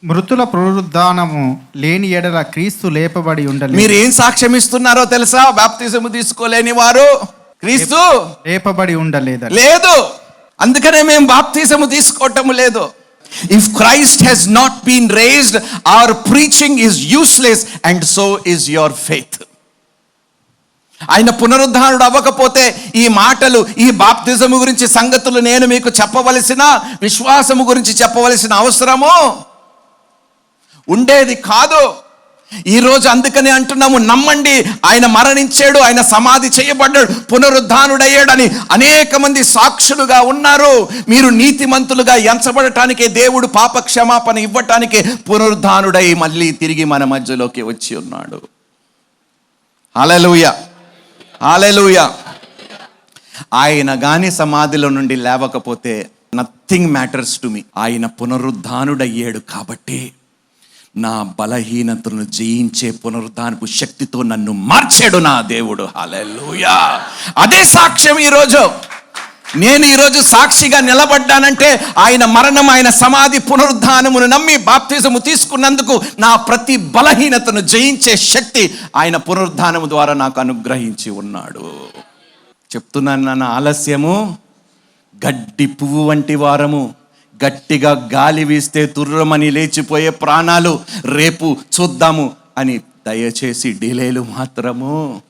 మృతుల పునరుద్ధానము లేని ఎడల క్రీస్తు లేపబడి ఉండలేదు. మీరు ఏం సాక్ష్యం ఇస్తున్నారో తెలుసా? బాప్తిజము తీసుకోలేని వారు క్రీస్తు లేపబడి ఉండలేదు లేదు. అందుకనే మేము బాప్తిజము తీసుకోవటం లేదు. If Christ has not been raised, our preaching is useless and so is your faith. ఆయన పునరుద్ధానుడు అవ్వకపోతే ఈ మాటలు, ఈ బాప్తిజము గురించి సంగతులు నేను మీకు చెప్పవలసిన, విశ్వాసము గురించి చెప్పవలసిన అవసరము ఉండేది కాదు. ఈరోజు అందుకనే అంటున్నాము, నమ్మండి, ఆయన మరణించాడు, ఆయన సమాధి చేయబడ్డాడు, పునరుద్ధానుడయ్యాడని అనేక మంది సాక్షులుగా ఉన్నారు. మీరు నీతిమంతులుగా ఎంచబడటానికే, దేవుడు పాప క్షమాపణ ఇవ్వటానికే పునరుద్ధానుడై మళ్ళీ తిరిగి మన మధ్యలోకి వచ్చి ఉన్నాడు. హల్లెలూయా, హల్లెలూయా. ఆయన గాని సమాధిలో నుండి లేవకపోతే నథింగ్ మ్యాటర్స్ టు మీ. ఆయన పునరుద్ధానుడయ్యాడు కాబట్టి నా బలహీనతను జయించే పునరుద్ధానపు శక్తితో నన్ను మార్చాడు నా దేవుడు. హల్లెలూయా. అదే సాక్ష్యం. నేను ఈరోజు సాక్షిగా నిలబడ్డానంటే ఆయన మరణం, ఆయన సమాధి, పునరుద్ధానమును నమ్మి బాప్తిజము తీసుకున్నందుకు నా ప్రతి బలహీనతను జయించే శక్తి ఆయన పునరుద్ధానము ద్వారా నాకు అనుగ్రహించి ఉన్నాడు. చెప్తున్నాను నాన్న, ఆలస్యము గడ్డి పువ్వు వంటి వారము. గట్టిగా గాలి వీస్తే తుర్రమని లేచిపోయే ప్రాణాలు. రేపు చూద్దాము అని దయచేసి డిలేలు మాత్రము